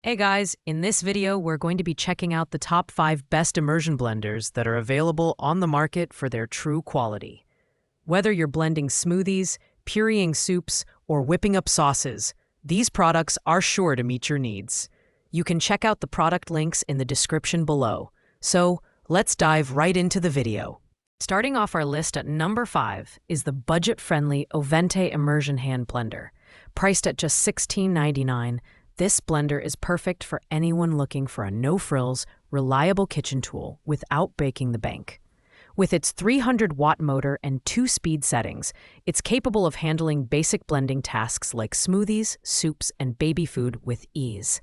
Hey guys, in this video we're going to be checking out the top 5 best immersion blenders that are available on the market for their true quality. Whether you're blending smoothies, pureeing soups, or whipping up sauces, these products are sure to meet your needs. You can check out the product links in the description below. So, let's dive right into the video. Starting off our list at number 5 is the budget-friendly Ovente Immersion Hand Blender. Priced at just $16.99, this blender is perfect for anyone looking for a no-frills, reliable kitchen tool without breaking the bank. With its 300-watt motor and 2 speed settings, it's capable of handling basic blending tasks like smoothies, soups, and baby food with ease.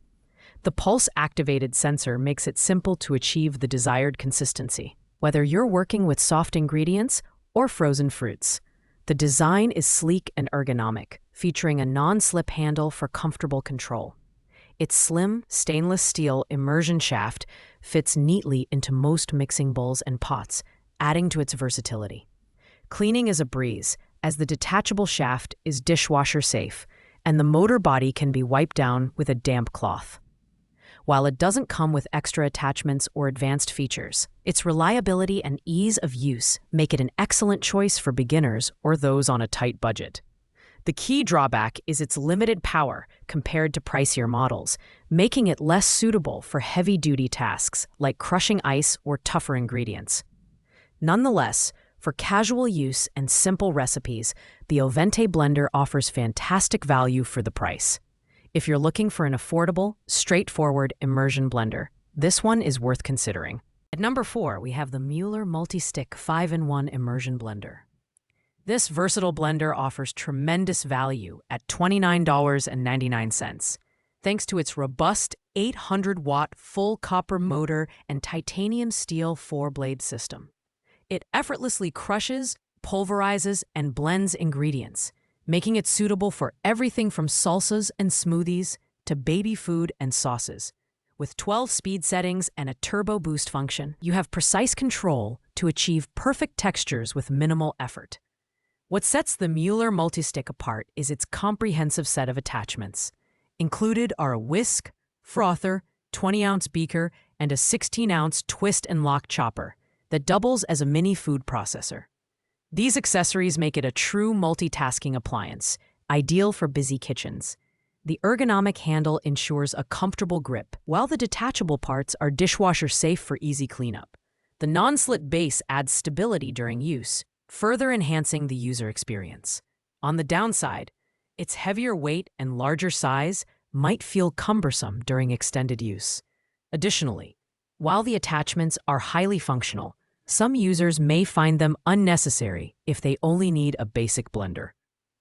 The pulse-activated sensor makes it simple to achieve the desired consistency, whether you're working with soft ingredients or frozen fruits. The design is sleek and ergonomic, featuring a non-slip handle for comfortable control. Its slim, stainless steel immersion shaft fits neatly into most mixing bowls and pots, adding to its versatility. Cleaning is a breeze, as the detachable shaft is dishwasher safe, and the motor body can be wiped down with a damp cloth. While it doesn't come with extra attachments or advanced features, its reliability and ease of use make it an excellent choice for beginners or those on a tight budget. The key drawback is its limited power compared to pricier models, making it less suitable for heavy-duty tasks like crushing ice or tougher ingredients. Nonetheless, for casual use and simple recipes, the Ovente blender offers fantastic value for the price. If you're looking for an affordable, straightforward immersion blender, this one is worth considering. At number 4, we have the Mueller Multi-Stick 5-in-1 Immersion Blender. This versatile blender offers tremendous value at $29.99, thanks to its robust 800-watt full copper motor and titanium steel 4-blade system. It effortlessly crushes, pulverizes, and blends ingredients, making it suitable for everything from salsas and smoothies to baby food and sauces. With 12 speed settings and a turbo boost function, you have precise control to achieve perfect textures with minimal effort. What sets the Mueller Multi-Stick apart is its comprehensive set of attachments. Included are a whisk, frother, 20-ounce beaker, and a 16-ounce twist and lock chopper that doubles as a mini food processor. These accessories make it a true multitasking appliance, ideal for busy kitchens. The ergonomic handle ensures a comfortable grip, while the detachable parts are dishwasher safe for easy cleanup. The non-slip base adds stability during use, further enhancing the user experience. On the downside, its heavier weight and larger size might feel cumbersome during extended use. Additionally, while the attachments are highly functional, some users may find them unnecessary if they only need a basic blender.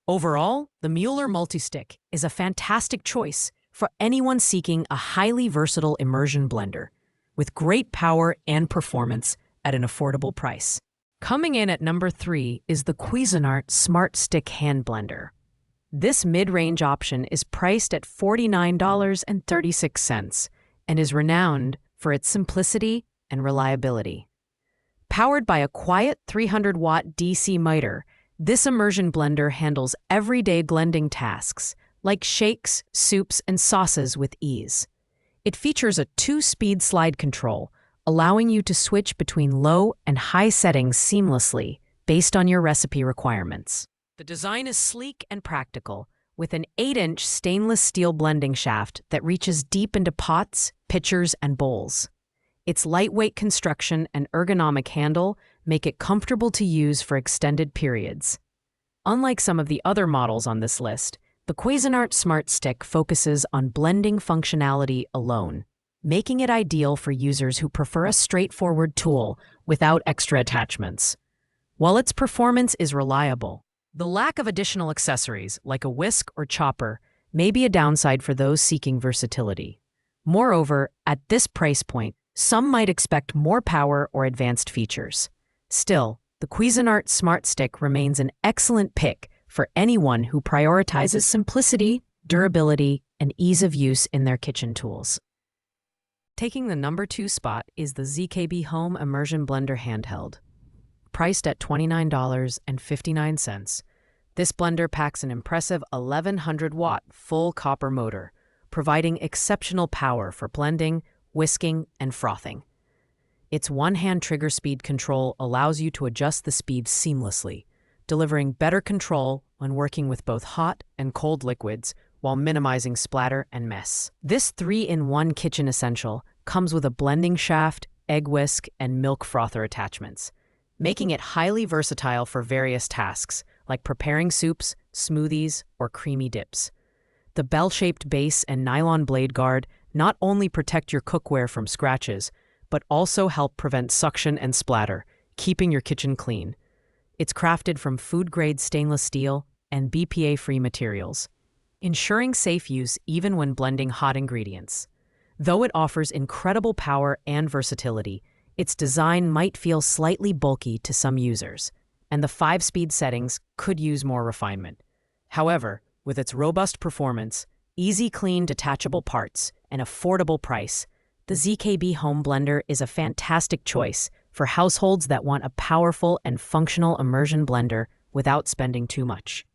Overall, the Mueller Multi-Stick is a fantastic choice for anyone seeking a highly versatile immersion blender with great power and performance at an affordable price. Coming in at number 3 is the Cuisinart Smart Stick Hand Blender. This mid-range option is priced at $49.36 and is renowned for its simplicity and reliability. Powered by a quiet 300-watt DC motor, this immersion blender handles everyday blending tasks like shakes, soups, and sauces with ease. It features a 2-speed slide control, allowing you to switch between low and high settings seamlessly based on your recipe requirements. The design is sleek and practical, with an 8-inch stainless steel blending shaft that reaches deep into pots, pitchers, and bowls. Its lightweight construction and ergonomic handle make it comfortable to use for extended periods. Unlike some of the other models on this list, the Cuisinart Smart Stick focuses on blending functionality alone, making it ideal for users who prefer a straightforward tool without extra attachments. While its performance is reliable, the lack of additional accessories like a whisk or chopper may be a downside for those seeking versatility. Moreover, at this price point, some might expect more power or advanced features. Still, the Cuisinart Smart Stick remains an excellent pick for anyone who prioritizes simplicity, durability, and ease of use in their kitchen tools. Taking the number 2 spot is the ZKB Home Immersion Blender Handheld. Priced at $29.59, this blender packs an impressive 1100-watt full copper motor, providing exceptional power for blending, whisking, and frothing. Its one-hand trigger speed control allows you to adjust the speed seamlessly, delivering better control when working with both hot and cold liquids while minimizing splatter and mess. This 3-in-1 kitchen essential comes with a blending shaft, egg whisk, and milk frother attachments, making it highly versatile for various tasks like preparing soups, smoothies, or creamy dips. The bell-shaped base and nylon blade guard not only protect your cookware from scratches, but also help prevent suction and splatter, keeping your kitchen clean. It's crafted from food-grade stainless steel and BPA-free materials, ensuring safe use even when blending hot ingredients. Though it offers incredible power and versatility, its design might feel slightly bulky to some users, and the 5-speed settings could use more refinement. However, with its robust performance, easy-clean detachable parts, and affordable price, the ZKB Home Blender is a fantastic choice for households that want a powerful and functional immersion blender without spending too much.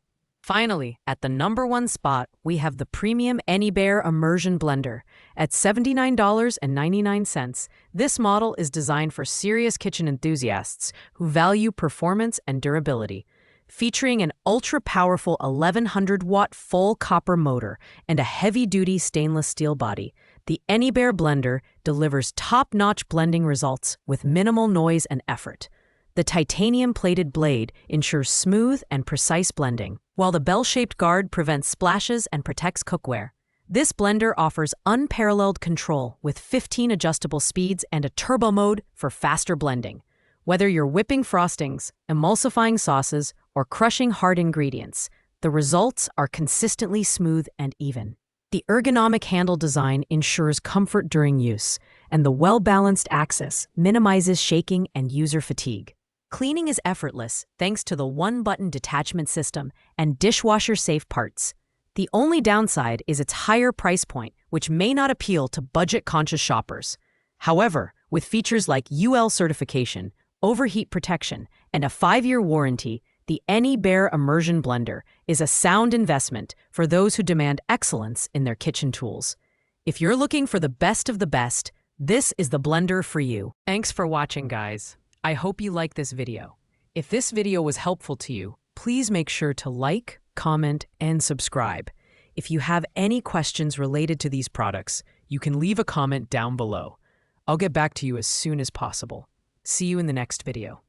Finally, at the #1 spot, we have the premium AnyBear Immersion Blender. At $79.99, this model is designed for serious kitchen enthusiasts who value performance and durability. Featuring an ultra-powerful 1100-watt full copper motor and a heavy-duty stainless steel body, the AnyBear blender delivers top-notch blending results with minimal noise and effort. The titanium-plated blade ensures smooth and precise blending, while the bell-shaped guard prevents splashes and protects cookware. This blender offers unparalleled control with 15 adjustable speeds and a turbo mode for faster blending. Whether you're whipping frostings, emulsifying sauces, or crushing hard ingredients, the results are consistently smooth and even. The ergonomic handle design ensures comfort during use, and the well-balanced axis minimizes shaking and user fatigue. Cleaning is effortless thanks to the one-button detachment system and dishwasher-safe parts. The only downside is its higher price point, which may not appeal to budget-conscious shoppers. However, with features like UL certification, overheat protection, and a 5-year warranty, the AnyBear Immersion Blender is a sound investment for those who demand excellence in their kitchen tools. If you're looking for the best of the best, this is the blender for you. Thanks for watching, guys. I hope you like this video. If this video was helpful to you, please make sure to like, comment, and subscribe. If you have any questions related to these products, you can leave a comment down below. I'll get back to you as soon as possible. See you in the next video.